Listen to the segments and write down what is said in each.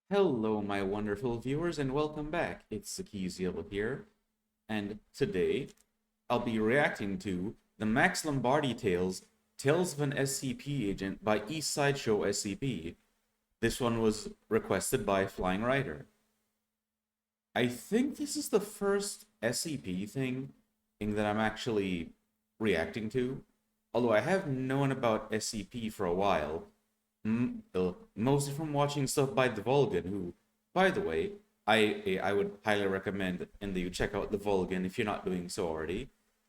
Hello, my wonderful viewers, and welcome back. It's Sakizio here, and today I'll be reacting to the Max Lombardi Tales of an SCP Agent by Eastside Show SCP. This one was requested by Flying Rider. I think this is the first SCP thing that I'm actually reacting to, although I have known about SCP for a while, mostly from watching stuff by the Vulcan, who, by the way, I would highly recommend and that you check out the Vulcan if you're not doing so already,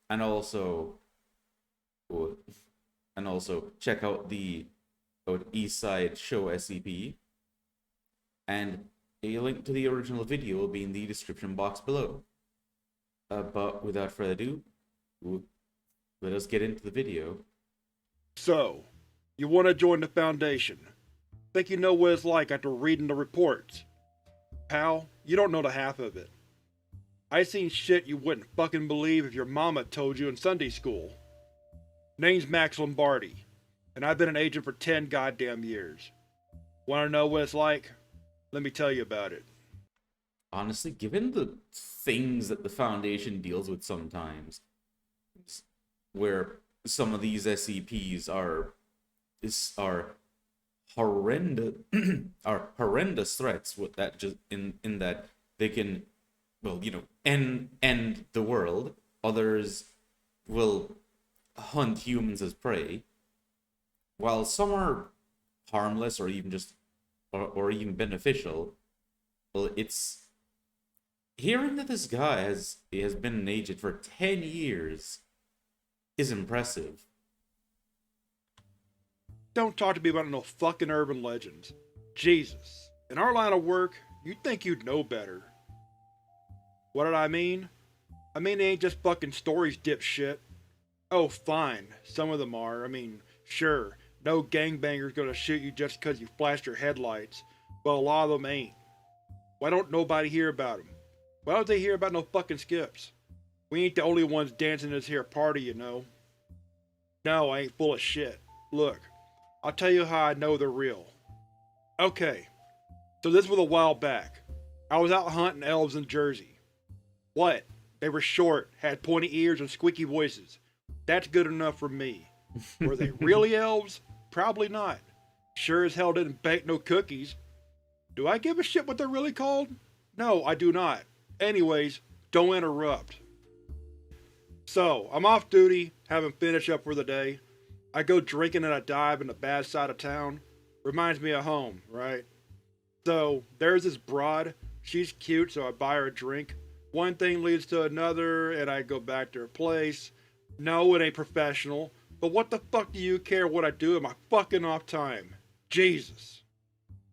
and also check out the East Side Show SCP, and a link to the original video will be in the description box below. But without further ado, let us get into the video. So, you want to join the Foundation. Think you know what it's like after reading the reports. Pal, you don't know the half of it. I seen shit you wouldn't fucking believe if your mama told you in Sunday school. Name's Max Lombardi, and I've been an agent for 10 goddamn years. Wanna know what it's like? Let me tell you about it. Honestly, given the things that the Foundation deals with sometimes, where some of these SCPs are horrendous are horrendous threats with that just in that they can, well, end the world. Others will hunt humans as prey, while some are harmless or even just or even beneficial. Well, it's hearing that this guy has been an agent for 10 years is impressive. Don't talk to me about no fucking urban legends. Jesus. In our line of work, you'd think you'd know better. What did I mean? I mean they ain't just fucking stories, dipshit. Oh, fine. Some of them are. Sure, no gangbanger's gonna shoot you just cause you flashed your headlights, but a lot of them ain't. Why don't nobody hear about them? Why don't they hear about no fucking skips? We ain't the only ones dancing this here party, you know. No, I ain't full of shit. Look, I'll tell you how I know they're real. Okay, so this was a while back. I was out hunting elves in Jersey. What? They were short, had pointy ears and squeaky voices. That's good enough for me. Were they really elves? Probably not. Sure as hell didn't bake no cookies. Do I give a shit what they're really called? No, I do not. Anyways, don't interrupt. So, I'm off duty, having finished up for the day. I go drinking at a dive in the bad side of town. Reminds me of home, right? So, there's this broad. She's cute, so I buy her a drink. One thing leads to another, and I go back to her place. No, it ain't professional, but what the fuck do you care what I do in my fucking off time? Jesus.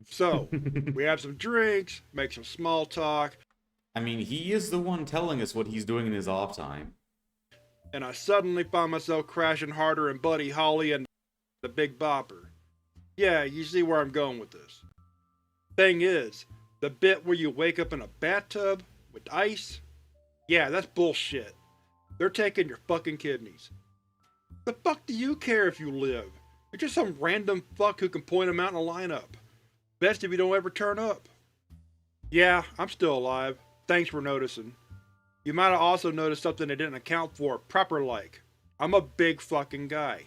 So, we have some drinks, make some small talk. I mean, he is the one telling us what he's doing in his off time. And I suddenly find myself crashing harder in Buddy Holly and the Big Bopper. Yeah, you see where I'm going with this. Thing is, the bit where you wake up in a bathtub with ice? Yeah, that's bullshit. They're taking your fucking kidneys. The fuck do you care if you live? You're just some random fuck who can point them out in a lineup. Best if you don't ever turn up. Yeah, I'm still alive. Thanks for noticing. You might have also noticed something they didn't account for proper-like. I'm a big fucking guy.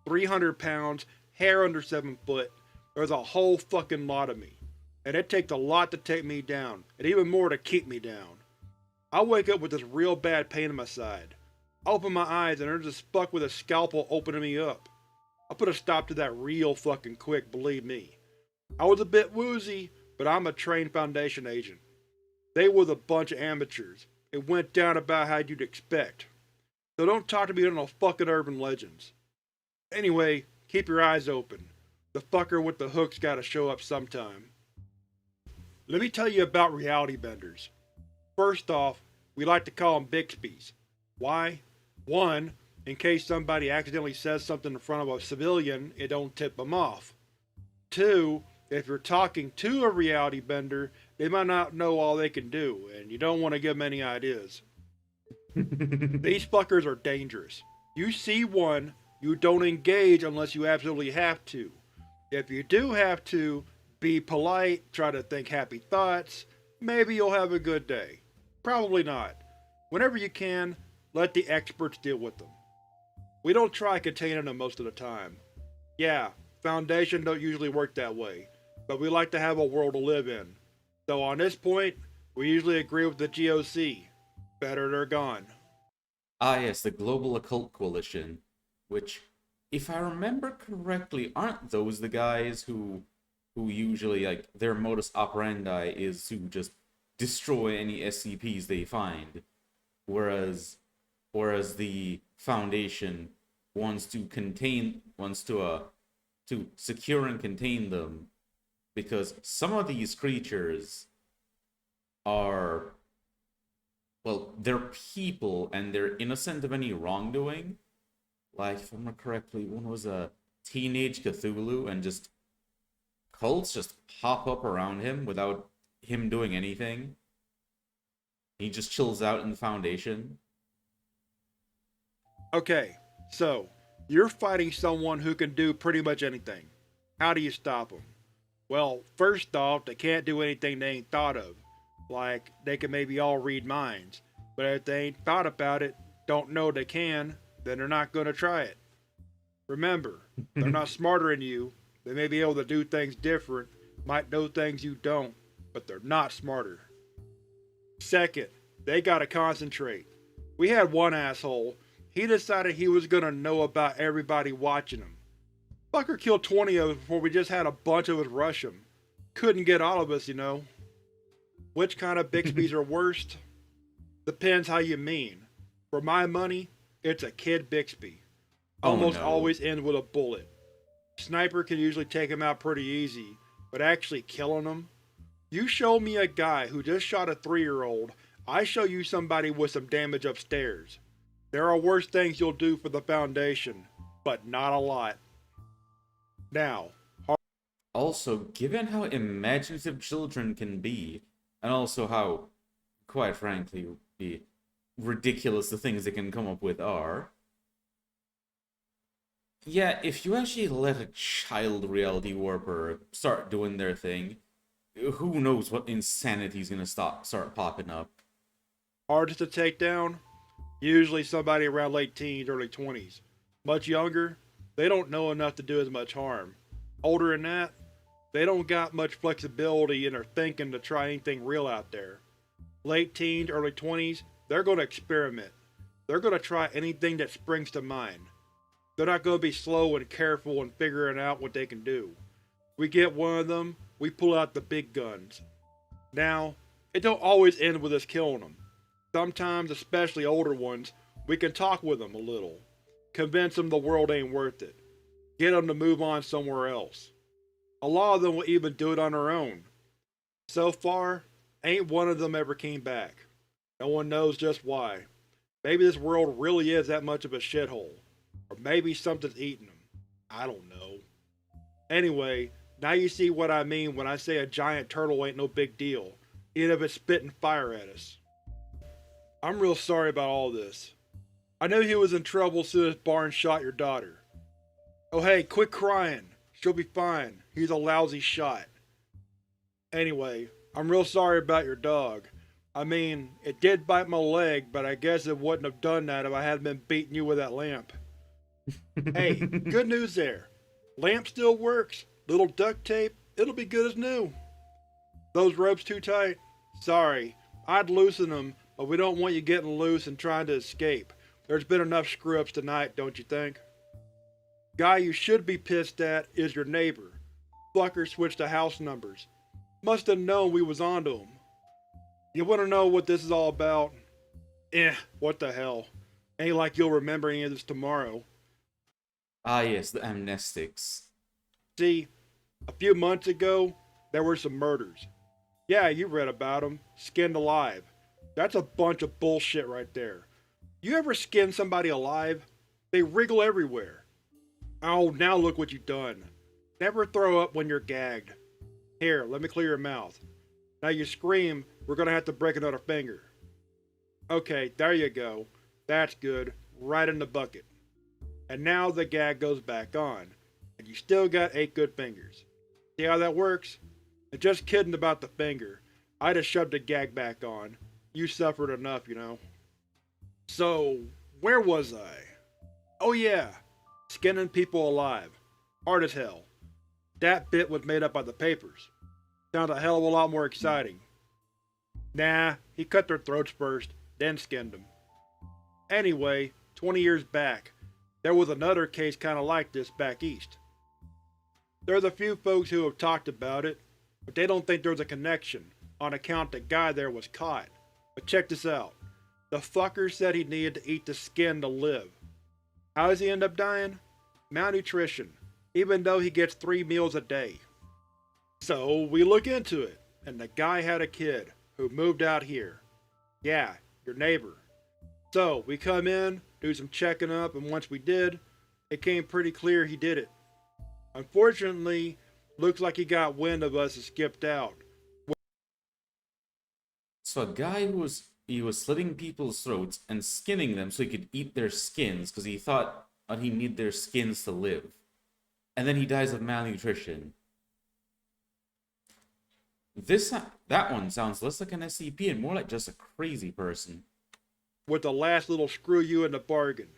300 pounds, hair under 7 foot. There's a whole fucking lot of me. And it takes a lot to take me down, and even more to keep me down. I wake up with this real bad pain in my side. I open my eyes and there's this fuck with a scalpel opening me up. I put a stop to that real fucking quick, believe me. I was a bit woozy, but I'm a trained Foundation agent. They was a bunch of amateurs. It went down about how you'd expect. So don't talk to me on no fucking urban legends. Anyway, keep your eyes open. The fucker with the hook's gotta show up sometime. Let me tell you about reality benders. First off, we like to call them Bixby's. Why? 1. In case somebody accidentally says something in front of a civilian, it don't tip them off. 2. If you're talking to a reality bender, they might not know all they can do, and you don't want to give them any ideas. These fuckers are dangerous. You see one, you don't engage unless you absolutely have to. If you do have to, Be polite, try to think happy thoughts, maybe you'll have a good day. Probably not. Whenever you can, let the experts deal with them. We don't try containing them most of the time. Yeah, Foundation don't usually work that way, but we like to have a world to live in. So on this point, we usually agree with the GOC. Better they're gone. Ah, yes, the Global Occult Coalition, which, if I remember correctly, aren't those the guys who usually, like, their modus operandi is to just destroy any SCPs they find, whereas the Foundation wants to secure and contain them, because some of these creatures are, well, they're people and they're innocent of any wrongdoing. Like, if I remember correctly, one was a teenage Cthulhu, and just cults just pop up around him without him doing anything. He just chills out in the Foundation. Okay, so, you're fighting someone who can do pretty much anything. How do you stop them? Well, first off, they can't do anything they ain't thought of. Like, they can maybe all read minds, but if they ain't thought about it, don't know they can, then they're not gonna try it. Remember, they're not smarter than you, they may be able to do things different, might know things you don't, but they're not smarter. Second, they gotta concentrate. We had one asshole, he decided he was gonna know about everybody watching him. Fucker killed 20 of us before we just had a bunch of us rush him. Couldn't get all of us, you know. Which kind of Bixby's are worst? Depends how you mean. For my money, it's a kid Bixby. Almost always ends with a bullet. Sniper can usually take him out pretty easy, but actually killing him? You show me a guy who just shot a 3-year-old, I show you somebody with some damage upstairs. There are worse things you'll do for the Foundation, but not a lot. Now, Also, given how imaginative children can be, and also how, quite frankly, ridiculous the things they can come up with are, yeah, if you actually let a child reality warper start doing their thing, who knows what insanity's gonna start popping up. hardest to take down? Usually somebody around late teens, early 20s. Much younger, they don't know enough to do as much harm. Older than that, they don't got much flexibility in their thinking to try anything real out there. Late teens, early 20s, they're going to experiment. They're going to try anything that springs to mind. They're not going to be slow and careful in figuring out what they can do. We get one of them, we pull out the big guns. Now, it don't always end with us killing them. Sometimes, especially older ones, we can talk with them a little. Convince them the world ain't worth it. Get them to move on somewhere else. A lot of them will even do it on their own. So far, ain't one of them ever came back. No one knows just why. Maybe this world really is that much of a shithole. Or maybe something's eating them. I don't know. Anyway, now you see what I mean when I say a giant turtle ain't no big deal, even if it's spitting fire at us. I'm real sorry about all this. I knew he was in trouble as soon as Barnes shot your daughter. Oh hey, quit crying. She'll be fine. He's a lousy shot. Anyway, I'm real sorry about your dog. I mean, it did bite my leg, but I guess it wouldn't have done that if I hadn't been beating you with that lamp. Hey, good news there. Lamp still works. Little duct tape, it'll be good as new. Those ropes too tight? Sorry, I'd loosen them, but we don't want you getting loose and trying to escape. There's been enough screw-ups tonight, don't you think? Guy you should be pissed at is your neighbor. Fucker switched the house numbers. Must have known we was onto him. You wanna know what this is all about? What the hell. Ain't like you'll remember any of this tomorrow. Ah yes, the amnestics. See, a few months ago, there were some murders. Yeah, you read about them. Skinned alive. That's a bunch of bullshit right there. You ever skin somebody alive? They wriggle everywhere. Oh, now look what you've done. Never throw up when you're gagged. Here, let me clear your mouth. Now you scream, we're gonna have to break another finger. Okay, there you go. That's good. Right in the bucket. And now the gag goes back on. And you still got 8 good fingers. See how that works? And just kidding about the finger. I just shoved a gag back on. You suffered enough, you know. So, where was I? Oh yeah, skinning people alive. Hard as hell. That bit was made up by the papers. Sounds a hell of a lot more exciting. Nah, he cut their throats first, then skinned them. Anyway, 20 years back, there was another case kinda like this back east. There's a few folks who have talked about it, but they don't think there's a connection, on account the guy there was caught. But check this out. The fucker said he needed to eat the skin to live. How does he end up dying? Malnutrition, even though he gets 3 meals a day. So we look into it, and the guy had a kid who moved out here. Yeah, your neighbor. So we come in, do some checking up, and once we did, it came pretty clear he did it. Unfortunately, looks like he got wind of us and skipped out. So a guy who was slitting people's throats and skinning them so he could eat their skins because he thought he needed their skins to live. And then he dies of malnutrition. That one sounds less like an SCP and more like just a crazy person. With the last little screw you in the bargain.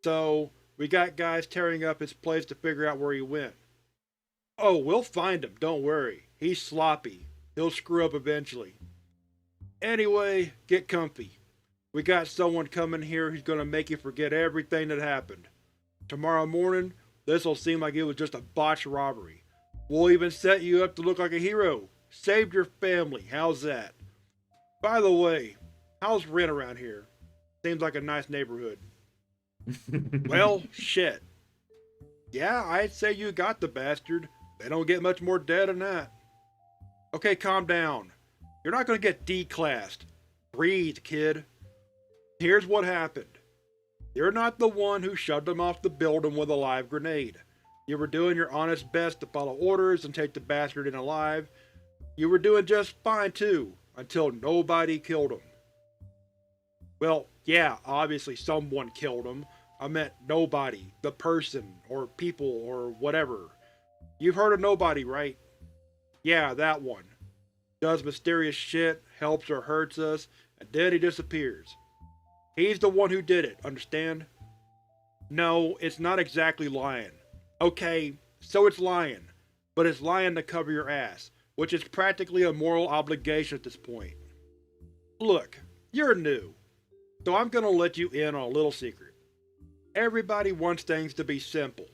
So, we got guys tearing up his place to figure out where he went. Oh, we'll find him, don't worry. He's sloppy. He'll screw up eventually. Anyway, get comfy. We got someone coming here who's gonna make you forget everything that happened. Tomorrow morning, this'll seem like it was just a botched robbery. We'll even set you up to look like a hero. Saved your family, how's that? By the way, how's rent around here? Seems like a nice neighborhood. Well, shit. Yeah, I'd say you got the bastard. They don't get much more dead than that. Okay, calm down. You're not gonna get declassed. Breathe, kid. Here's what happened. You're not the one who shoved him off the building with a live grenade. You were doing your honest best to follow orders and take the bastard in alive. You were doing just fine too, until nobody killed him. Well, yeah, obviously someone killed him. I meant nobody, the person, or people, or whatever. You've heard of nobody, right? Yeah, that one. Does mysterious shit, helps or hurts us, and then he disappears. He's the one who did it, understand? No, it's not exactly lying. Okay, so it's lying, but it's lying to cover your ass, which is practically a moral obligation at this point. Look, you're new, so I'm gonna let you in on a little secret. Everybody wants things to be simple.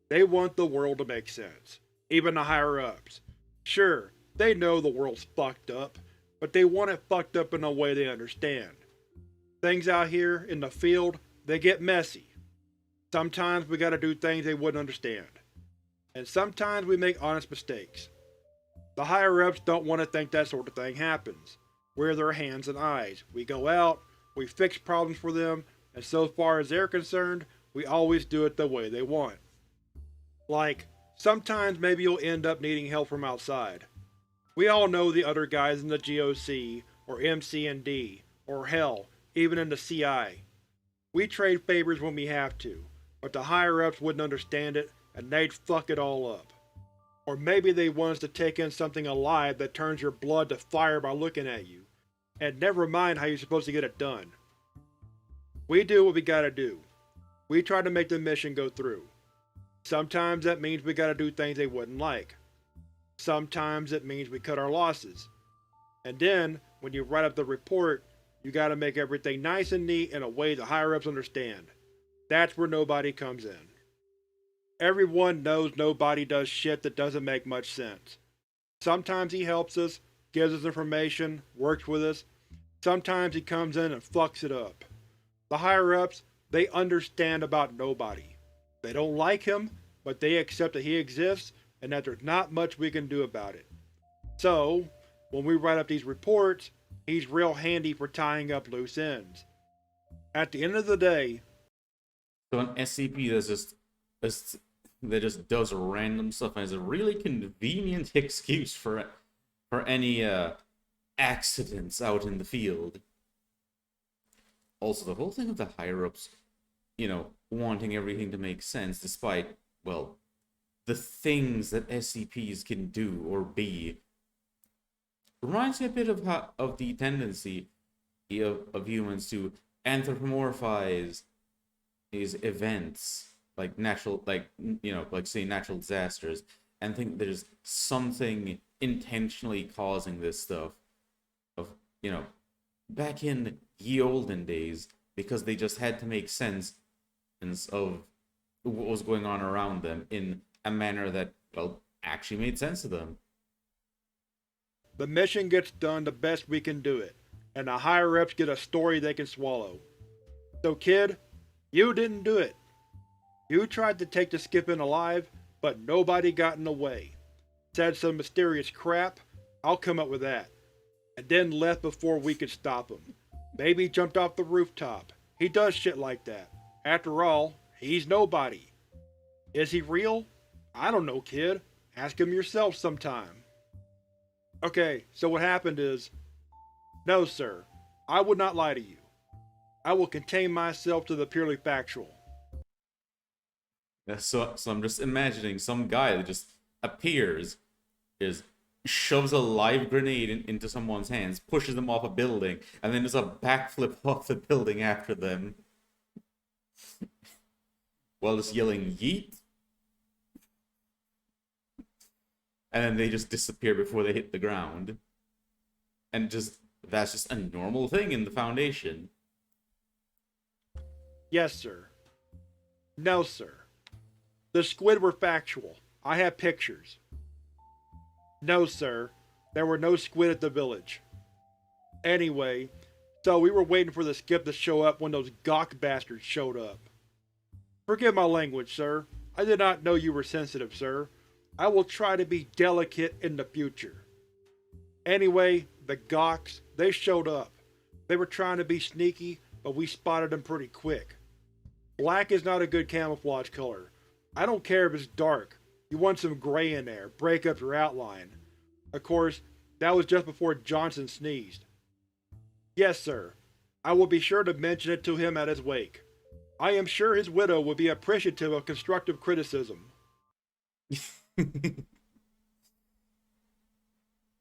They want the world to make sense. Even the higher-ups. Sure, they know the world's fucked up, but they want it fucked up in a way they understand. Things out here, in the field, they get messy. Sometimes we gotta do things they wouldn't understand. And sometimes we make honest mistakes. The higher-ups don't want to think that sort of thing happens. We're their hands and eyes. We go out, we fix problems for them, and so far as they're concerned, we always do it the way they want. Like, sometimes maybe you'll end up needing help from outside. We all know the other guys in the GOC, or MC&D, or hell, even in the CI. We trade favors when we have to, but the higher-ups wouldn't understand it, and they'd fuck it all up. Or maybe they want us to take in something alive that turns your blood to fire by looking at you, and never mind how you're supposed to get it done. We do what we gotta do. We try to make the mission go through. Sometimes that means we gotta do things they wouldn't like. Sometimes it means we cut our losses. And then, when you write up the report, you gotta make everything nice and neat in a way the higher-ups understand. That's where nobody comes in. Everyone knows nobody does shit that doesn't make much sense. Sometimes he helps us, gives us information, works with us. Sometimes he comes in and fucks it up. The higher-ups, they understand about nobody. They don't like him, but they accept that he exists and that there's not much we can do about it. So, when we write up these reports, he's real handy for tying up loose ends. At the end of the day, So an SCP that just does random stuff and has a really convenient excuse for any accidents out in the field. Also, the whole thing of the higher-ups, wanting everything to make sense despite, well, the things that SCPs can do or be reminds me a bit of the tendency of humans to anthropomorphize these events like natural, like like say natural disasters, and think there's something intentionally causing this stuff. Of back in ye olden days, because they just had to make sense of what was going on around them in a manner that, well, actually made sense to them. The mission gets done the best we can do it, and the higher-ups get a story they can swallow. So kid, you didn't do it. You tried to take the skip in alive, but nobody got in the way. Said some mysterious crap, I'll come up with that. And then left before we could stop him. Maybe jumped off the rooftop. He does shit like that. After all, he's nobody. Is he real? I don't know, kid. Ask him yourself sometime. Okay, so what happened is... No, sir. I would not lie to you. I will contain myself to the purely factual. Yeah, so I'm just imagining some guy that just appears, shoves a live grenade into someone's hands, pushes them off a building, and then does a backflip off the building after them, while just yelling "yeet," and then they just disappear before they hit the ground. And that's just a normal thing in the Foundation. Yes, sir. No, sir. The squid were factual. I have pictures. No, sir. There were no squid at the village. Anyway, so we were waiting for the skip to show up when those gawk bastards showed up. Forgive my language, sir. I did not know you were sensitive, sir. I will try to be delicate in the future. Anyway, the gawks, they showed up. They were trying to be sneaky, but we spotted them pretty quick. Black is not a good camouflage color. I don't care if it's dark. You want some gray in there, break up your outline. Of course, that was just before Johnson sneezed. Yes, sir. I will be sure to mention it to him at his wake. I am sure his widow would be appreciative of constructive criticism.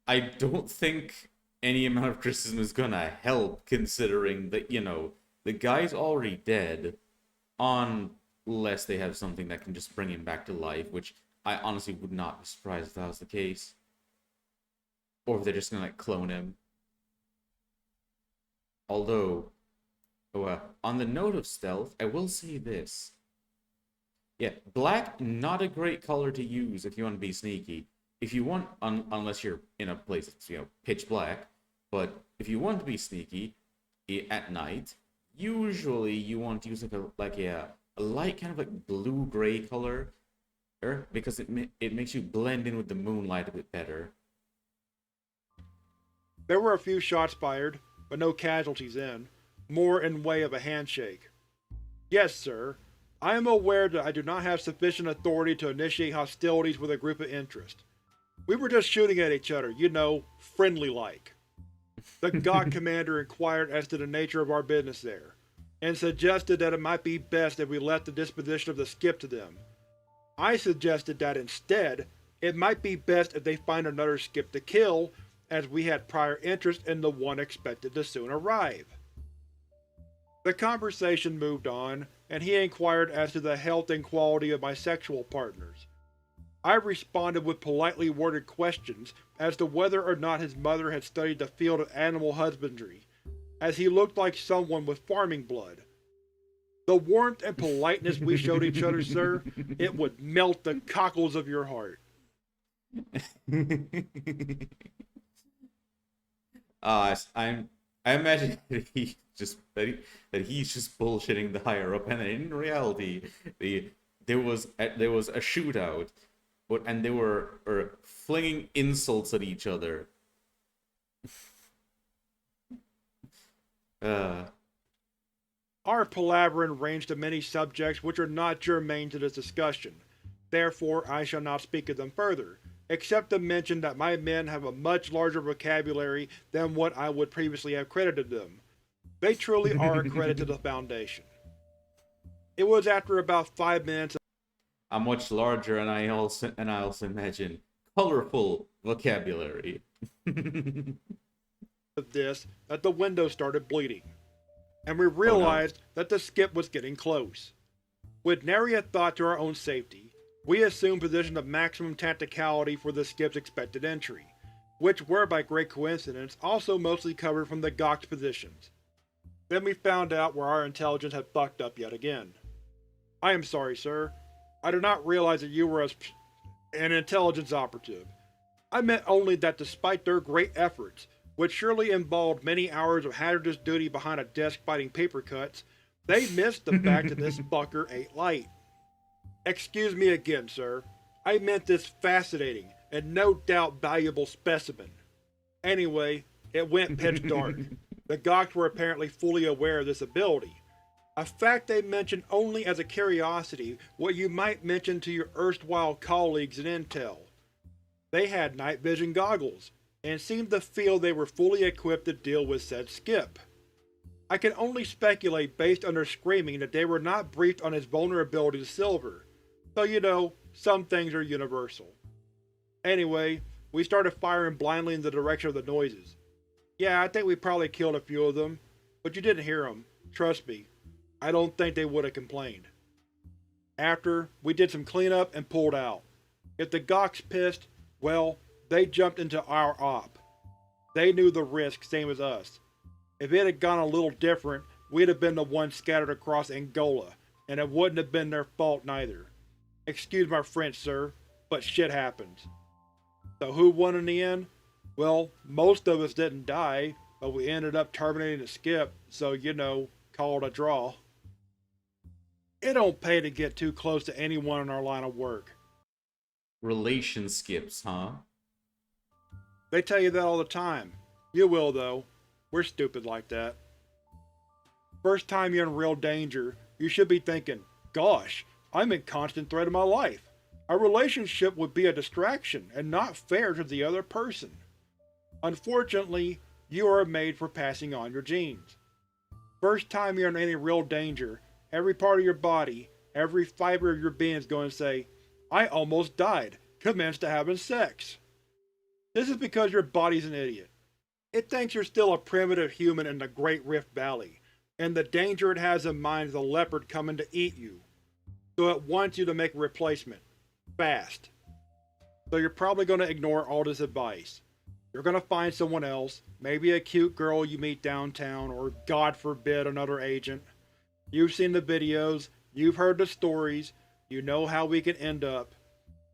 I don't think any amount of criticism is gonna help, considering that, the guy's already dead, unless they have something that can just bring him back to life, which I honestly would not be surprised if that was the case. Or if they're just gonna, clone him. Although, on the note of stealth, I will say this. Yeah, black, not a great color to use if you want to be sneaky. If you want, unless you're in a place that's, pitch black, but if you want to be sneaky at night, usually you want to use a light kind of like blue-gray color, because it makes you blend in with the moonlight a bit better. There were a few shots fired, but no casualties in, more in way of a handshake. Yes, sir. I am aware that I do not have sufficient authority to initiate hostilities with a group of interest. We were just shooting at each other, friendly-like. The God Commander inquired as to the nature of our business there, and suggested that it might be best if we left the disposition of the skip to them. I suggested that instead, it might be best if they find another skip to kill, as we had prior interest in the one expected to soon arrive. The conversation moved on, and he inquired as to the health and quality of my sexual partners. I responded with politely worded questions as to whether or not his mother had studied the field of animal husbandry, as he looked like someone with farming blood. The warmth and politeness we showed each other, sir, it would melt the cockles of your heart. I imagine that he's just bullshitting the higher up, and in reality, there was a shootout, and they were flinging insults at each other. Our palaverin ranged to many subjects which are not germane to this discussion, therefore I shall not speak of them further, except to mention that my men have a much larger vocabulary than what I would previously have credited them. They truly are a credit to the Foundation. It was after about 5 minutes a much larger and I also imagine colorful vocabulary. Of this that the window started bleeding, and we Oh no. realized that the skip was getting close. With nary a thought to our own safety, we assumed position of maximum tacticality for the skip's expected entry, which were by great coincidence also mostly covered from the Gok's positions. Then we found out where our intelligence had fucked up yet again. I am sorry, sir. I did not realize that you were an intelligence operative. I meant only that despite their great efforts, which surely involved many hours of hazardous duty behind a desk fighting paper cuts, they missed the fact that this fucker ate light. Excuse me again, sir. I meant this fascinating, and no doubt valuable specimen. Anyway, it went pitch dark. The Goks were apparently fully aware of this ability, a fact they mentioned only as a curiosity, what you might mention to your erstwhile colleagues in Intel. They had night vision goggles, and seemed to feel they were fully equipped to deal with said skip. I can only speculate based on their screaming that they were not briefed on his vulnerability to silver, so you know, some things are universal. Anyway, we started firing blindly in the direction of the noises. Yeah, I think we probably killed a few of them, but you didn't hear them. Trust me, I don't think they would have complained. After, we did some cleanup and pulled out. If the Goks pissed, well, they jumped into our op. They knew the risk, same as us. If it had gone a little different, we'd have been the ones scattered across Angola, and it wouldn't have been their fault neither. Excuse my French, sir, but shit happens. So who won in the end? Well, most of us didn't die, but we ended up terminating the skip, so you know, call it a draw. It don't pay to get too close to anyone in our line of work. Relation skips, huh? They tell you that all the time. You will, though. We're stupid like that. First time you're in real danger, you should be thinking, gosh, I'm in constant threat of my life. A relationship would be a distraction and not fair to the other person. Unfortunately, you are made for passing on your genes. First time you're in any real danger, every part of your body, every fiber of your being is going to say, I almost died, commenced to having sex. This is because your body's an idiot. It thinks you're still a primitive human in the Great Rift Valley, and the danger it has in mind is a leopard coming to eat you. So it wants you to make a replacement. Fast. So you're probably going to ignore all this advice. You're going to find someone else, maybe a cute girl you meet downtown, or God forbid another agent. You've seen the videos, you've heard the stories, you know how we can end up.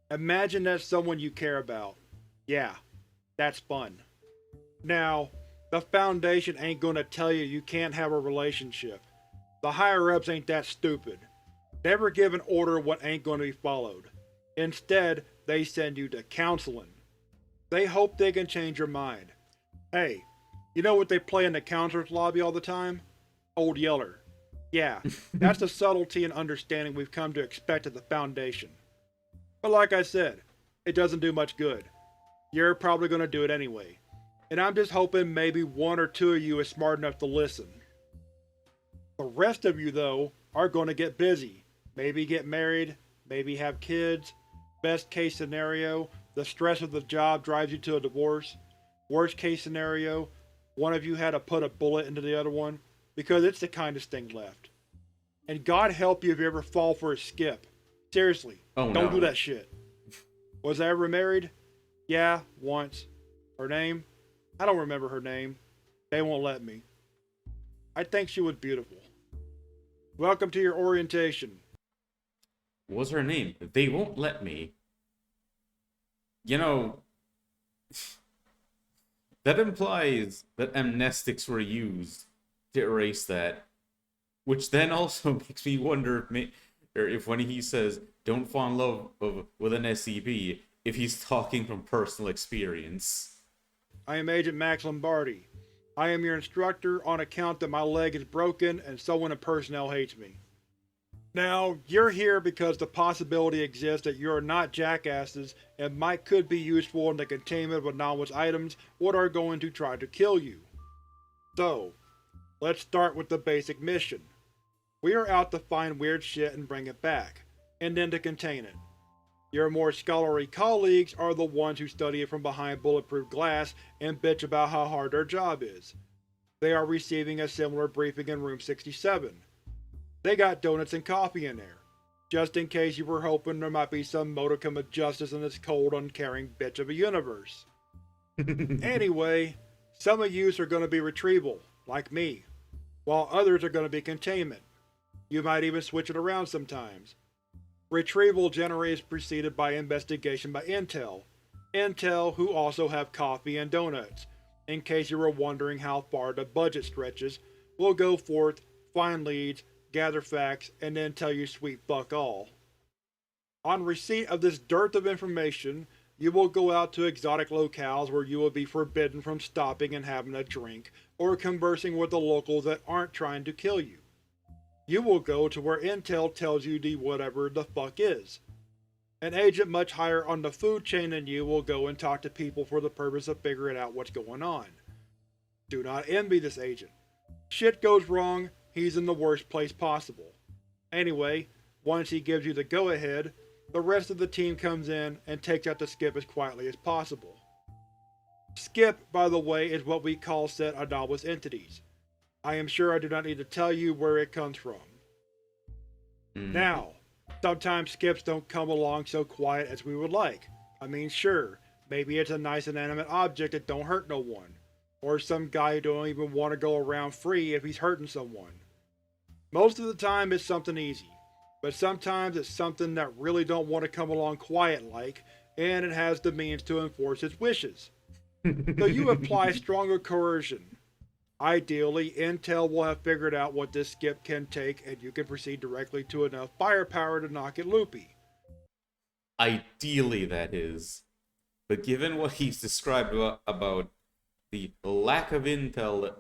Imagine that's someone you care about. Yeah, that's fun. Now, the Foundation ain't gonna tell you can't have a relationship. The higher-ups ain't that stupid. Never give an order what ain't gonna be followed. Instead, they send you to counseling. They hope they can change your mind. Hey, you know what they play in the counselor's lobby all the time? Old Yeller. Yeah, that's the subtlety and understanding we've come to expect at the Foundation. But like I said, it doesn't do much good. You're probably gonna do it anyway. And I'm just hoping maybe one or two of you is smart enough to listen. The rest of you, though, are gonna get busy. Maybe get married, maybe have kids. Best case scenario, the stress of the job drives you to a divorce. Worst case scenario, one of you had to put a bullet into the other one, because it's the kindest thing left. And God help you if you ever fall for a skip. Seriously, Oh don't no. do that shit. Was I ever married? Yeah, once. Her name? I don't remember her name. They won't let me. I think she was beautiful. Welcome to your orientation. What's her name? They won't let me. You know, that implies that amnestics were used to erase that. Which then also makes me wonder or if when he says, don't fall in love with an SCP, if he's talking from personal experience. I am Agent Max Lombardi. I am your instructor on account that my leg is broken and someone in personnel hates me. Now, you're here because the possibility exists that you are not jackasses and could be useful in the containment of anomalous items what are going to try to kill you. So, let's start with the basic mission. We are out to find weird shit and bring it back. and then to contain it. Your more scholarly colleagues are the ones who study it from behind bulletproof glass and bitch about how hard their job is. They are receiving a similar briefing in room 67. They got donuts and coffee in there, just in case you were hoping there might be some modicum of justice in this cold, uncaring bitch of a universe. Anyway, some of yous are going to be retrieval, like me, while others are going to be containment. You might even switch it around sometimes. Retrieval generally is preceded by investigation by Intel. Intel, who also have coffee and donuts, in case you were wondering how far the budget stretches, will go forth, find leads, gather facts, and then tell you sweet fuck all. On receipt of this dearth of information, you will go out to exotic locales where you will be forbidden from stopping and having a drink, or conversing with the locals that aren't trying to kill you. You will go to where Intel tells you the whatever the fuck is. An agent much higher on the food chain than you will go and talk to people for the purpose of figuring out what's going on. Do not envy this agent. Shit goes wrong, he's in the worst place possible. Anyway, once he gives you the go-ahead, the rest of the team comes in and takes out the skip as quietly as possible. Skip, by the way, is what we call said anomalous entities. I am sure I do not need to tell you where it comes from. Now, sometimes skips don't come along so quiet as we would like. I mean, sure, maybe it's a nice inanimate object that don't hurt no one, or some guy who don't even want to go around free if he's hurting someone. Most of the time it's something easy, but sometimes it's something that really don't want to come along quiet like, and it has the means to enforce its wishes. So you apply stronger coercion. Ideally, Intel will have figured out what this skip can take, and you can proceed directly to enough firepower to knock it loopy. Ideally, that is. But given what he's described about the lack of intel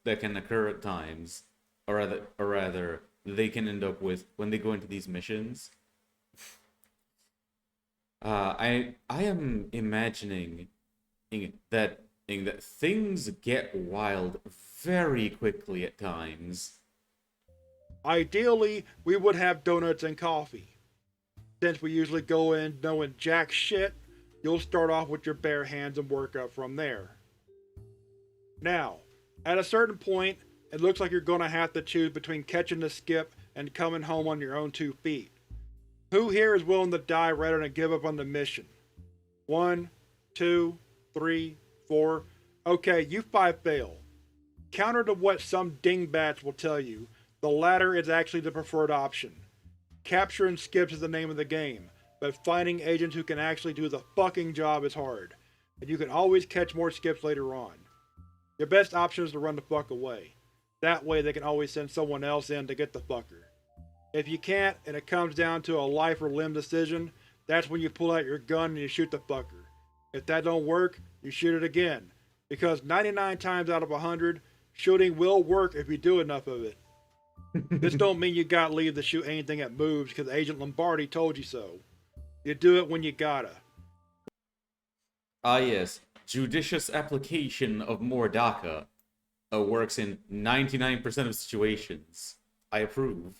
that can occur at times, or rather, they can end up with when they go into these missions, I am imagining that things get wild very quickly at times. Ideally, we would have donuts and coffee. Since we usually go in knowing jack shit, you'll start off with your bare hands and work up from there. Now, at a certain point, it looks like you're gonna have to choose between catching the skip and coming home on your own 2 feet. Who here is willing to die rather than give up on the mission? 1, 2, 3, 4. Okay, you 5 fail. Counter to what some dingbats will tell you, the latter is actually the preferred option. Capturing skips is the name of the game, but finding agents who can actually do the fucking job is hard, and you can always catch more skips later on. Your best option is to run the fuck away. That way they can always send someone else in to get the fucker. If you can't, and it comes down to a life or limb decision, that's when you pull out your gun and you shoot the fucker. If that don't work, you shoot it again, because 99 times out of 100, shooting will work if you do enough of it. This don't mean you gotta leave to shoot anything that moves because Agent Lombardi told you so. You do it when you gotta. Ah yes, judicious application of Mordaka works in 99% of situations. I approve.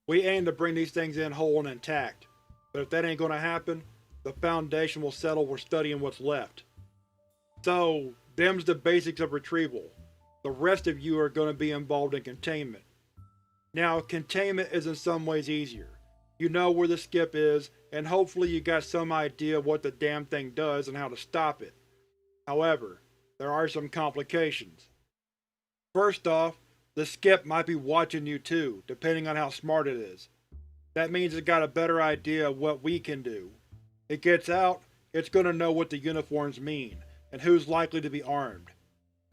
We aim to bring these things in whole and intact, but if that ain't gonna happen, the Foundation will settle for studying what's left. So, them's the basics of retrieval. The rest of you are gonna be involved in containment. Now, containment is in some ways easier. You know where the skip is, and hopefully you got some idea of what the damn thing does and how to stop it. However, there are some complications. First off, the skip might be watching you too, depending on how smart it is. That means it's got a better idea of what we can do. It gets out, it's gonna know what the uniforms mean, and who's likely to be armed.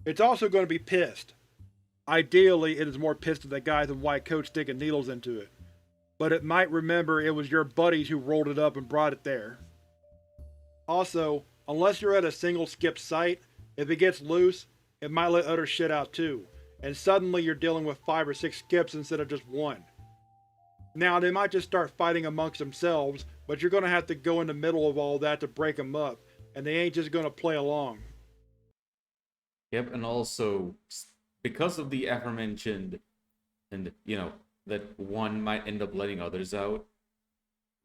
It's also gonna be pissed. Ideally, it is more pissed at the guys in white coats sticking needles into it. But it might remember it was your buddies who rolled it up and brought it there. Also, unless you're at a single skip site, if it gets loose, it might let other shit out too, and suddenly you're dealing with 5 or 6 skips instead of just one. Now, they might just start fighting amongst themselves, but you're gonna have to go in the middle of all that to break them up, and they ain't just gonna play along. Yep, and also, because of the aforementioned, and, that one might end up letting others out,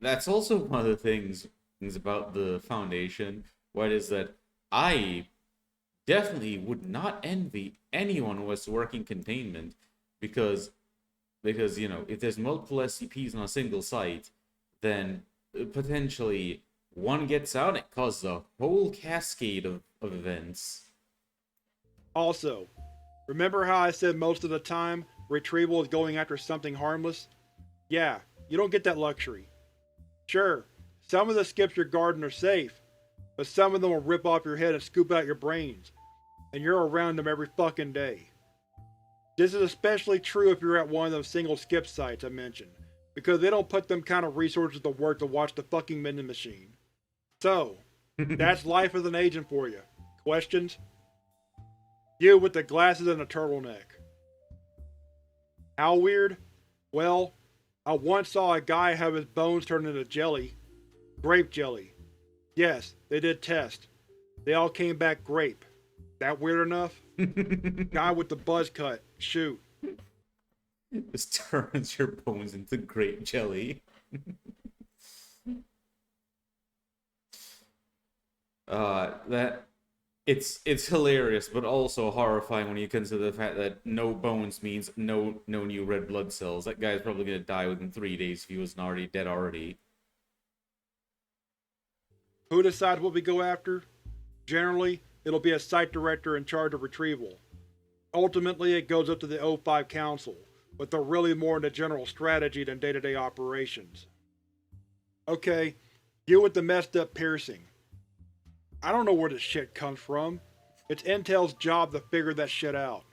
that's also one of the things about the Foundation. What is that I definitely would not envy anyone who has to work in containment because if there's multiple SCPs on a single site, then potentially one gets out and it causes a whole cascade of events. Also, remember how I said most of the time retrieval is going after something harmless? Yeah, you don't get that luxury. Sure, some of the skips you're guarding are safe, but some of them will rip off your head and scoop out your brains, and you're around them every fucking day. This is especially true if you're at one of those single skip sites I mentioned, because they don't put them kind of resources to work to watch the fucking vending machine. So, that's life as an agent for you. Questions? You with the glasses and the turtleneck. How weird? Well, I once saw a guy have his bones turned into jelly. Grape jelly. Yes, they did test. They all came back grape. That weird enough? Guy with the buzz cut. Shoot. This turns your bones into grape jelly. That it's hilarious, but also horrifying when you consider the fact that no bones means no new red blood cells. That guy's probably gonna die within 3 days if he wasn't already dead already. Who decides what we go after? Generally, it'll be a site director in charge of retrieval. Ultimately, it goes up to the O5 Council, but they're really more into general strategy than day-to-day operations. Okay, you with the messed up piercing. I don't know where this shit comes from. It's Intel's job to figure that shit out.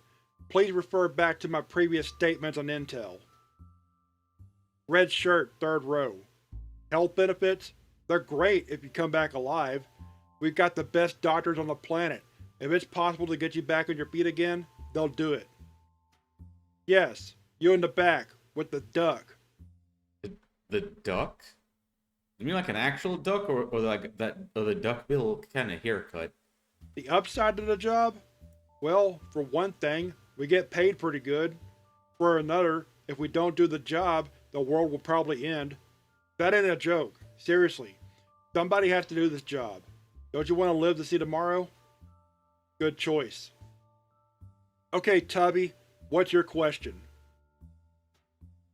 Please refer back to my previous statements on Intel. Red shirt, third row. Health benefits? They're great if you come back alive. We've got the best doctors on the planet. If it's possible to get you back on your feet again, they'll do it. Yes, you in the back, with the duck. The duck? You mean like an actual duck, or like that, or the duckbill kind of haircut? The upside to the job? Well, for one thing, we get paid pretty good. For another, if we don't do the job, the world will probably end. That ain't a joke. Seriously. Somebody has to do this job. Don't you want to live to see tomorrow? Good choice. Okay, Tubby, what's your question?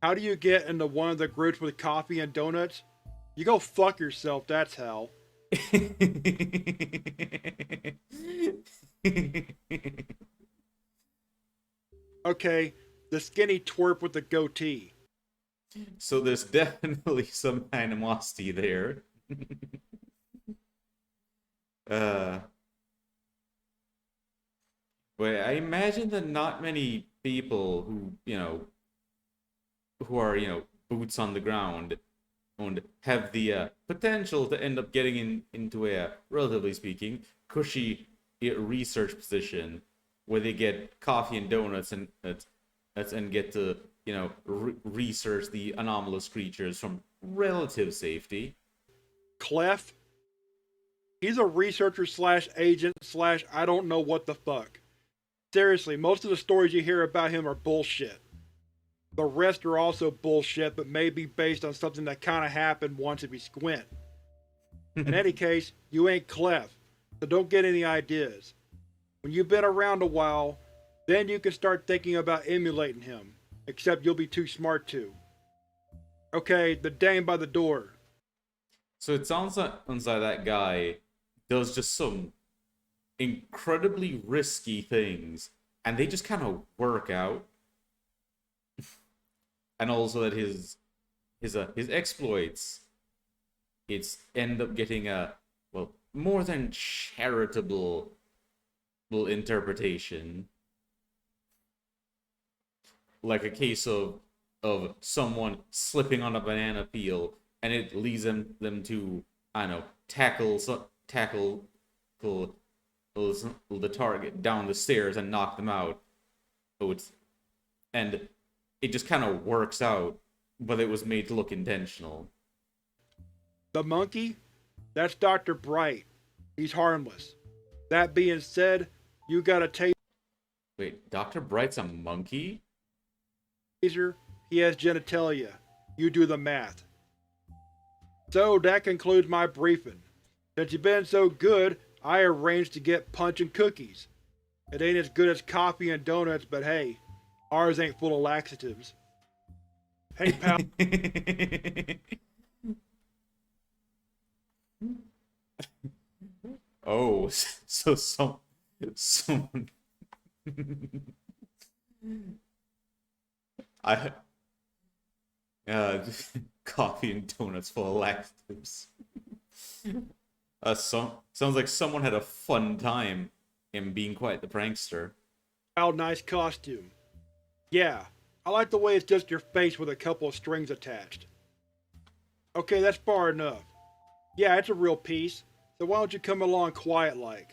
How do you get into one of the groups with coffee and donuts? You go fuck yourself, that's how. Okay, the skinny twerp with the goatee. So there's definitely some animosity there. uh, but I imagine that not many people who are, boots on the ground and have the potential to end up getting into a, relatively speaking, cushy research position where they get coffee and donuts and get to, research the anomalous creatures from relative safety. Clef? He's a researcher slash agent slash I don't know what the fuck. Seriously, most of the stories you hear about him are bullshit. The rest are also bullshit, but may be based on something that kinda happened once if you squint. In any case, you ain't Clef, so don't get any ideas. When you've been around a while, then you can start thinking about emulating him, except you'll be too smart to. Okay, the dame by the door. So it sounds like that guy does just some incredibly risky things, and they just kind of work out. And also that his exploits, it's end up getting a, well, more than charitable interpretation, like a case of someone slipping on a banana peel and it leads them to, I don't know, tackle the target down the stairs and knock them out. And it just kind of works out, but it was made to look intentional. The monkey? That's Dr. Bright. He's harmless. That being said, you got a Wait, Dr. Bright's a monkey? taser, he has genitalia. You do the math. So that concludes my briefing. Since you've been so good, I arranged to get punch and cookies. It ain't as good as coffee and donuts, but hey, ours ain't full of laxatives. Hey pal, Oh, so someone I uh coffee and donuts full of laxatives. Sounds like someone had a fun time in being quite the prankster. nice costume. Yeah, I like the way it's just your face with a couple of strings attached. Okay, that's far enough. Yeah, it's a real piece, so why don't you come along quiet like?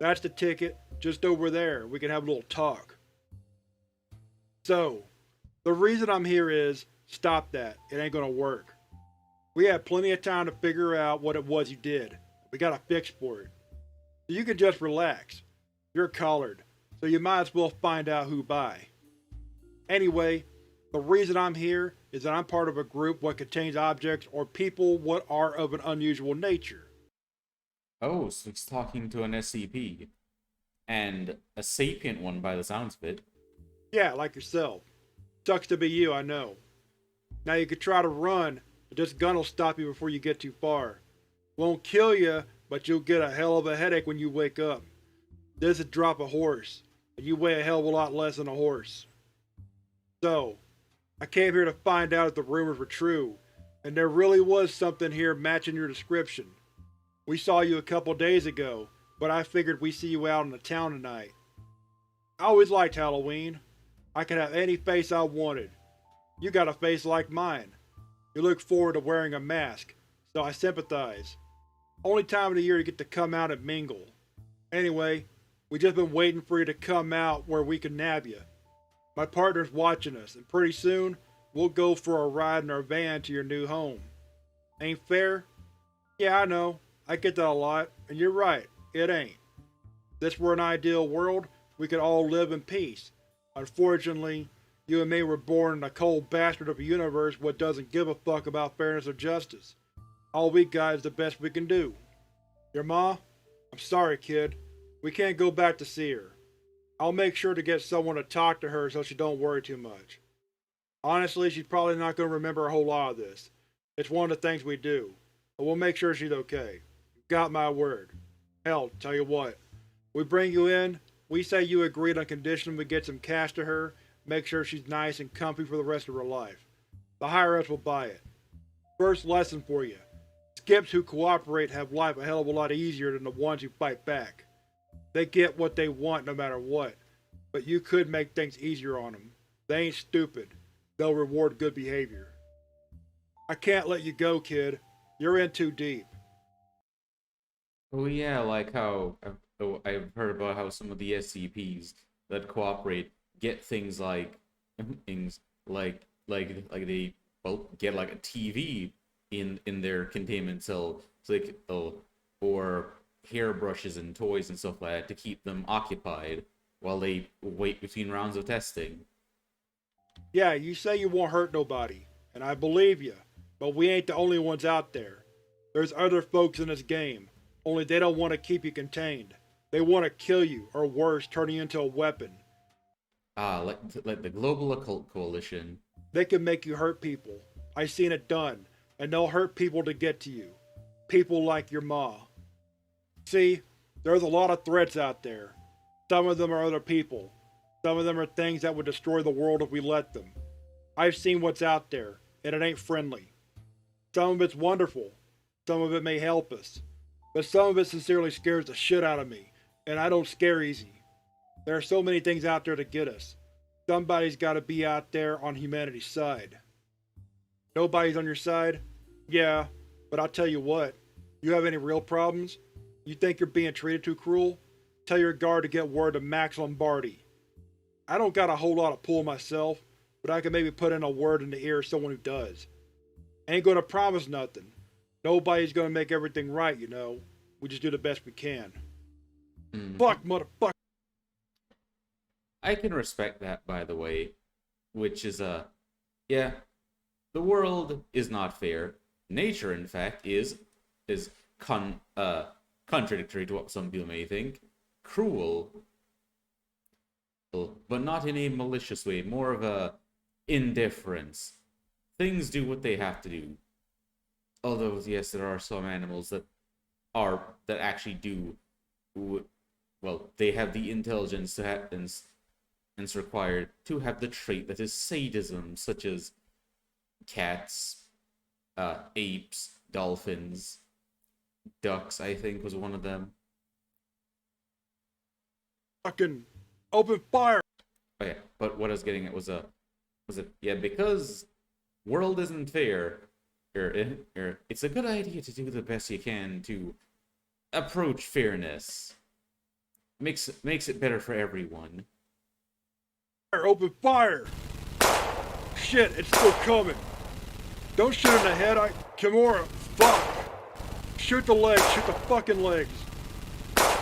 That's the ticket, just over there. We can have a little talk. So, the reason I'm here is, stop that. It ain't gonna work. We had plenty of time to figure out what it was you did. We got a fix for it. So you can just relax. You're collared, so you might as well find out who by. Anyway, the reason I'm here is that I'm part of a group what contains objects or people what are of an unusual nature. Oh, so he's talking to an SCP. And a sapient one by the sounds of it. Yeah, like yourself. Sucks to be you, I know. Now you could try to run, but this gun'll stop you before you get too far. Won't kill you, but you'll get a hell of a headache when you wake up. This would drop a horse, and you weigh a hell of a lot less than a horse. So, I came here to find out if the rumors were true, and there really was something here matching your description. We saw you a couple days ago, but I figured we'd see you out in the town tonight. I always liked Halloween. I could have any face I wanted. You got a face like mine. You look forward to wearing a mask, so I sympathize. Only time of the year you get to come out and mingle. Anyway, we just been waiting for you to come out where we can nab you. My partner's watching us, and pretty soon, we'll go for a ride in our van to your new home. Ain't fair? Yeah, I know. I get that a lot, and you're right, it ain't. If this were an ideal world, we could all live in peace. Unfortunately, you and me were born in a cold bastard of a universe what doesn't give a fuck about fairness or justice. All we got is the best we can do. Your ma? I'm sorry, kid. We can't go back to see her. I'll make sure to get someone to talk to her so she don't worry too much. Honestly, she's probably not going to remember a whole lot of this. It's one of the things we do. But we'll make sure she's okay. You've got my word. Hell, tell you what. We bring you in, we say you agreed on condition we get some cash to her, make sure she's nice and comfy for the rest of her life. The higher-ups will buy it. First lesson for you. Skips who cooperate have life a hell of a lot easier than the ones who fight back. They get what they want no matter what, but you could make things easier on them. They ain't stupid. They'll reward good behavior. I can't let you go, kid. You're in too deep. Oh yeah, like how I've heard about how some of the SCPs that cooperate get things like things like they both get like a TV in their containment cell, so or hairbrushes and toys and stuff like that to keep them occupied while they wait between rounds of testing. Yeah, you say you won't hurt nobody, and I believe you, but we ain't the only ones out there. There's other folks in this game, only they don't want to keep you contained. They want to kill you, or worse, turn you into a weapon. Ah, like the Global Occult Coalition. They can make you hurt people. I seen it done, and they'll hurt people to get to you. People like your ma. See, there's a lot of threats out there. Some of them are other people. Some of them are things that would destroy the world if we let them. I've seen what's out there, and it ain't friendly. Some of it's wonderful. Some of it may help us. But some of it sincerely scares the shit out of me, and I don't scare easy. There are so many things out there to get us. Somebody's gotta be out there on humanity's side. Nobody's on your side? Yeah, but I'll tell you what. You have any real problems? You think you're being treated too cruel? Tell your guard to get word to Max Lombardi. I don't got a whole lot of pull myself, but I can maybe put in a word in the ear of someone who does. Ain't gonna promise nothing. Nobody's gonna make everything right, you know. We just do the best we can. Fuck, motherfucker! I can respect that, by the way, which is yeah, the world is not fair. nature, in fact, is contradictory to what some people may think, cruel, but not in a malicious way, more of a indifference. Things do what they have to do. Although, yes, there are some animals that actually do, well, they have the intelligence to have, and it's required to have the trait that is sadism, such as cats, apes, dolphins, ducks, I think was one of them. Fucking open fire! Oh yeah, but what I was getting at yeah, because world isn't fair, it's a good idea to do the best you can to approach fairness. Makes it better for everyone. Open fire! Shit, it's still coming. Don't shoot in the head, Kimura, fuck! Shoot the legs, shoot the fucking legs.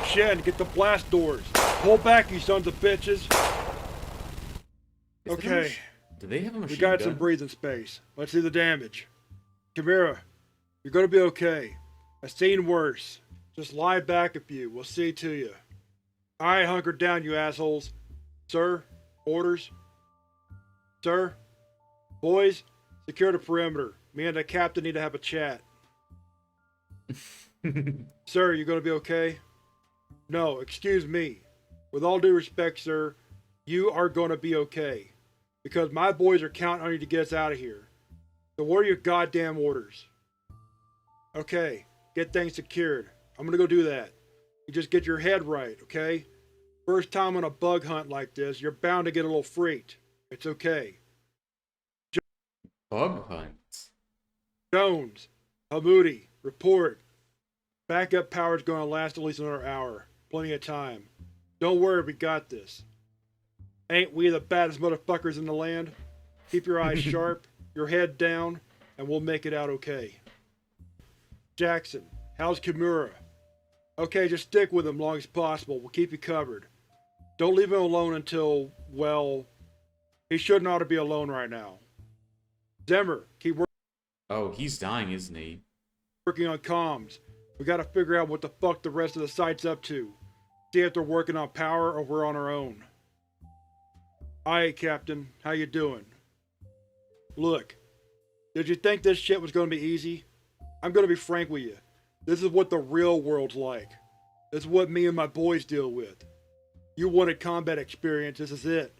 Shen, get the blast doors. Pull back, you sons of bitches. Okay. Do they have a machine We got gun? some breathing space. Let's see the damage. Kimura, you're gonna be okay. I've seen worse. Just lie back a few, we'll see to you. Alright, hunker down, you assholes. Sir, orders? Sir? Boys, secure the perimeter. Me and the captain need to have a chat. Sir, you gonna be okay? No, excuse me. With all due respect, sir, you are gonna be okay. Because my boys are counting on you to get us out of here. So what are your goddamn orders? Okay, get things secured. I'm gonna go do that. You just get your head right, okay? First time on a bug hunt like this, you're bound to get a little freaked. It's okay. Bug hunt. Jones, Hamudi, report. Backup power's gonna last at least another hour. Plenty of time. Don't worry, we got this. Ain't we the baddest motherfuckers in the land? Keep your eyes sharp, your head down, and we'll make it out okay. Jackson, how's Kimura? Okay, just stick with him long as possible. We'll keep you covered. Don't leave him alone until, well, he shouldn't ought to be alone right now. Zemmer, keep Oh, he's dying, isn't he? working on comms. We gotta figure out what the fuck the rest of the site's up to. See if they're working on power or we're on our own. Aye, Captain. How you doing? Look, did you think this shit was gonna be easy? I'm gonna be frank with you. This is what the real world's like. This is what me and my boys deal with. You wanted combat experience, this is it.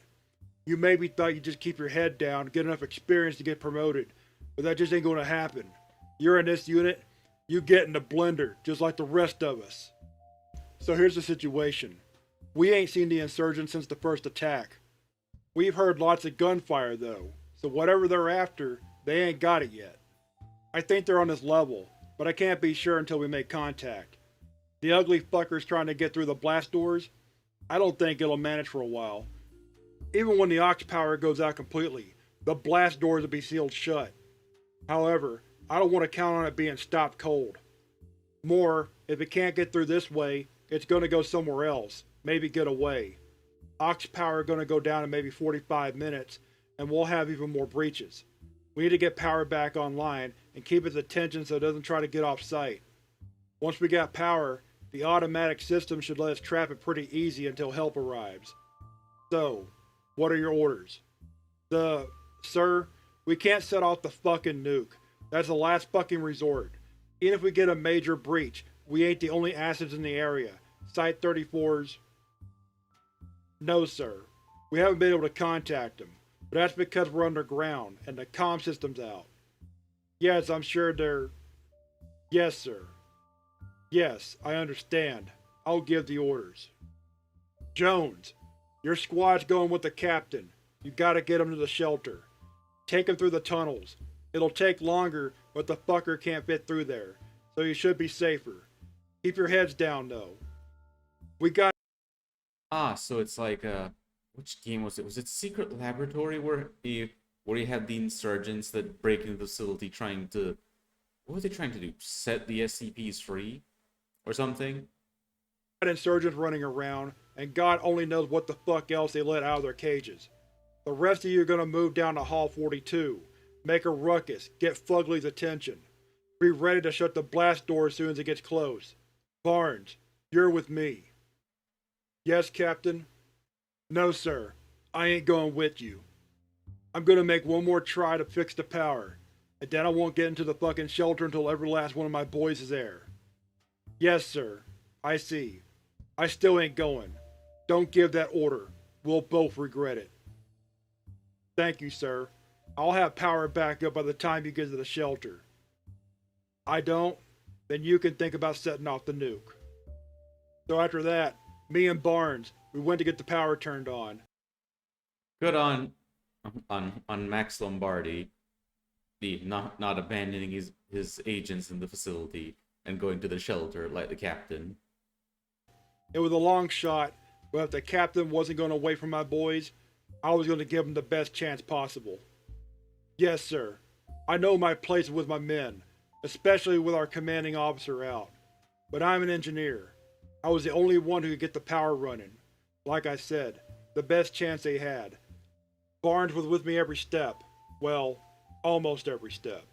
You maybe thought you'd just keep your head down, get enough experience to get promoted, but that just ain't gonna happen. You're in this unit, you get in the blender, just like the rest of us. So here's the situation. We ain't seen the insurgents since the first attack. We've heard lots of gunfire though, so whatever they're after, they ain't got it yet. I think they're on this level, but I can't be sure until we make contact. The ugly fuckers trying to get through the blast doors? I don't think it'll manage for a while. Even when the aux power goes out completely, the blast doors will be sealed shut. However, I don't want to count on it being stopped cold. More, if it can't get through this way, it's gonna go somewhere else, maybe get away. Aux power gonna go down in maybe 45 minutes, and we'll have even more breaches. We need to get power back online and keep its attention so it doesn't try to get off site. Once we got power, the automatic system should let us trap it pretty easy until help arrives. So, what are your orders? Sir, we can't set off the fucking nuke. That's the last fucking resort. Even if we get a major breach, we ain't the only assets in the area. Site 34's... No, sir. We haven't been able to contact them, but that's because we're underground and the comm system's out. Yes, I'm sure they're... Yes, sir. Yes, I understand. I'll give the orders. Jones, your squad's going with the captain. You gotta get him to the shelter. Take him through the tunnels. It'll take longer, but the fucker can't fit through there, so you should be safer. Keep your heads down, though. We got... Ah, so it's like, which game was it? Was it Secret Laboratory where you had the insurgents that break into the facility trying to... What were they trying to do? Set the SCPs free? Or something? insurgents running around, and God only knows what the fuck else they let out of their cages. The rest of you are gonna move down to Hall 42. Make a ruckus, get Fugly's attention. Be ready to shut the blast door as soon as it gets close. Barnes, you're with me. Yes, Captain? No, sir. I ain't going with you. I'm gonna make one more try to fix the power, and then I won't get into the fucking shelter until every last one of my boys is there. Yes, sir. I see. I still ain't going. Don't give that order. We'll both regret it. Thank you, sir. I'll have power back up by the time you get to the shelter. I don't? Then you can think about setting off the nuke. So after that, me and Barnes, we went to get the power turned on. Good on Max Lombardi, the not abandoning his agents in the facility and going to the shelter like the captain. It was a long shot, but if the captain wasn't going to wait for my boys, I was going to give them the best chance possible. Yes, sir. I know my place is with my men, especially with our commanding officer out. But I'm an engineer. I was the only one who could get the power running. Like I said, the best chance they had. Barnes was with me every step. Well, almost every step.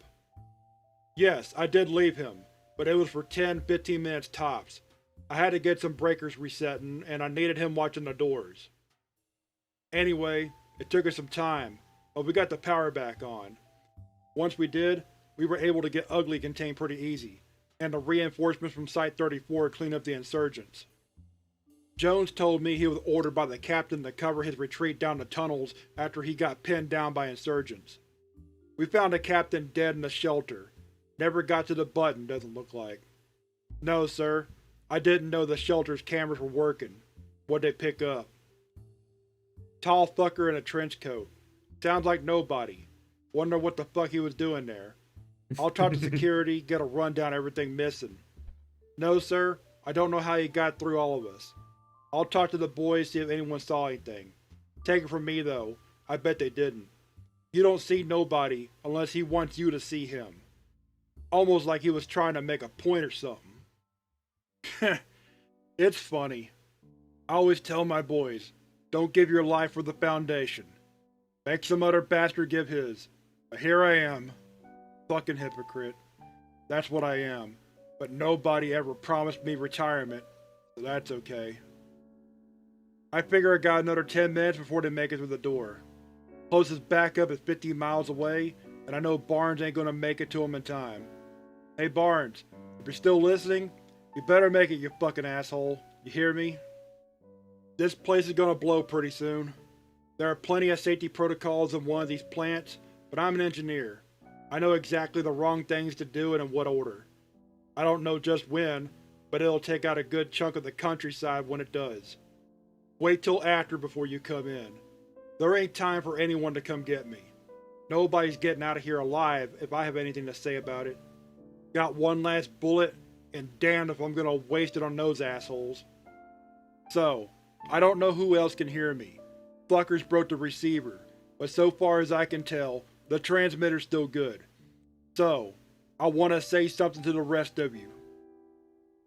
Yes, I did leave him, but it was for 10-15 minutes tops. I had to get some breakers resetting, and I needed him watching the doors. Anyway, it took us some time, but we got the power back on. Once we did, we were able to get Ugly contained pretty easy, and the reinforcements from Site-34 cleaned up the insurgents. Jones told me he was ordered by the captain to cover his retreat down the tunnels after he got pinned down by insurgents. We found the captain dead in the shelter. Never got to the button, doesn't look like. No, sir. I didn't know the shelter's cameras were working. What'd they pick up? Tall fucker in a trench coat. Sounds like nobody. Wonder what the fuck he was doing there. I'll talk to security, get a rundown of everything missing. No, sir. I don't know how he got through all of us. I'll talk to the boys, see if anyone saw anything. Take it from me, though. I bet they didn't. You don't see nobody unless he wants you to see him. Almost like he was trying to make a point or something. It's funny. I always tell my boys, don't give your life for the Foundation. Make some other bastard give his. But here I am. Fucking hypocrite. That's what I am. But nobody ever promised me retirement, so that's okay. I figure I got another 10 minutes before they make it through the door. Closest backup is 50 miles away, and I know Barnes ain't gonna make it to him in time. Hey Barnes, if you're still listening, you better make it, you fucking asshole. You hear me? This place is gonna blow pretty soon. There are plenty of safety protocols in one of these plants, but I'm an engineer. I know exactly the wrong things to do and in what order. I don't know just when, but it'll take out a good chunk of the countryside when it does. Wait till after before you come in. There ain't time for anyone to come get me. Nobody's getting out of here alive if I have anything to say about it. Got one last bullet, and damned if I'm gonna waste it on those assholes. So, I don't know who else can hear me. Fuckers broke the receiver, but so far as I can tell, the transmitter's still good. So, I want to say something to the rest of you.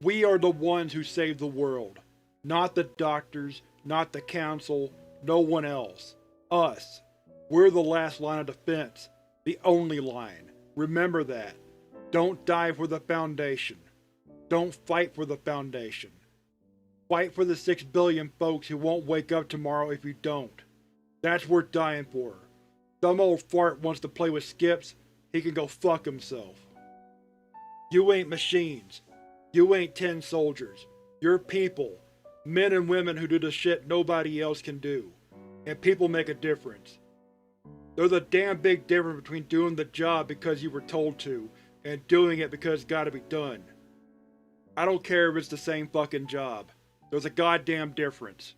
We are the ones who saved the world. Not the doctors, not the council, no one else. Us. We're the last line of defense. The only line. Remember that. Don't die for the Foundation. Don't fight for the Foundation. Fight for the 6 billion folks who won't wake up tomorrow if you don't. That's worth dying for. Some old fart wants to play with skips, he can go fuck himself. You ain't machines. You ain't 10 soldiers. You're people. Men and women who do the shit nobody else can do. And people make a difference. There's a damn big difference between doing the job because you were told to, and doing it because it's gotta be done. I don't care if it's the same fucking job. There's a goddamn difference.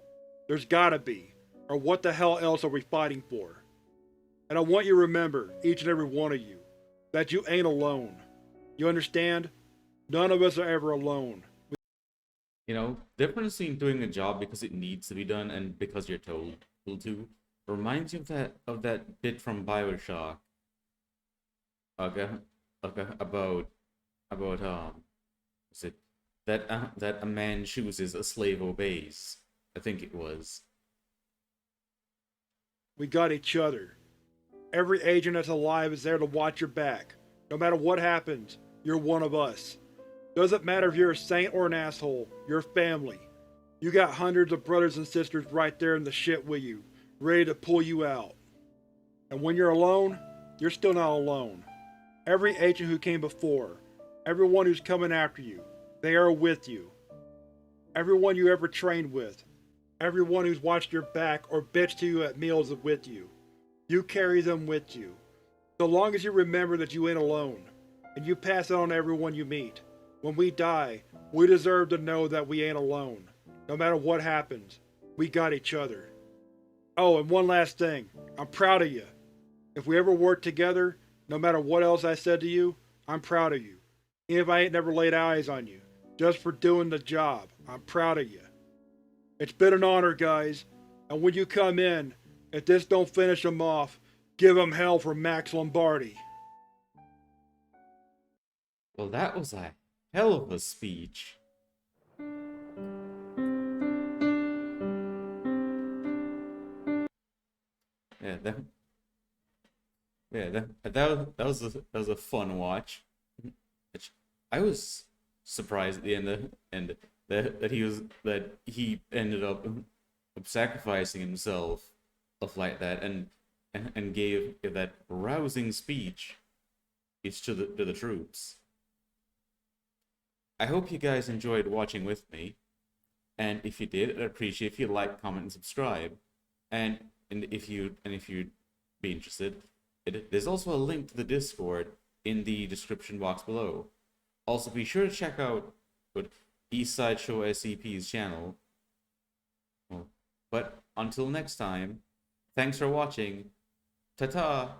There's gotta be. Or what the hell else are we fighting for? And I want you to remember, each and every one of you, that you ain't alone. You understand? None of us are ever alone. You know, difference between doing a job because it needs to be done and because you're told to reminds you of that bit from BioShock. Okay, about is it that a man chooses, a slave obeys. I think it was. We got each other. Every agent that's alive is there to watch your back, no matter what happens. You're one of us. Doesn't matter if you're a saint or an asshole, you're family. You got hundreds of brothers and sisters right there in the shit with you, ready to pull you out. And when you're alone, you're still not alone. Every agent who came before, everyone who's coming after you, they are with you. Everyone you ever trained with, everyone who's watched your back or bitched to you at meals is with you. You carry them with you. So long as you remember that you ain't alone, and you pass it on to everyone you meet. When we die, we deserve to know that we ain't alone. No matter what happens, we got each other. Oh, and one last thing. I'm proud of you. If we ever work together, no matter what else I said to you, I'm proud of you. Even if I ain't never laid eyes on you, just for doing the job, I'm proud of you. It's been an honor, guys, and when you come in, if this don't finish them off, give them hell for Max Lombardi. Well, that was a hell of a speech. Yeah, that was a fun watch. I was surprised at the end that he ended up sacrificing himself like that and gave that rousing speech to the troops. I hope you guys enjoyed watching with me, and if you did, I'd appreciate if you like, comment, and subscribe. And if you'd be interested, there's also a link to the Discord in the description box below. Also, be sure to check out Eastside Show SCP's channel. Well, but until next time, thanks for watching. Ta-ta!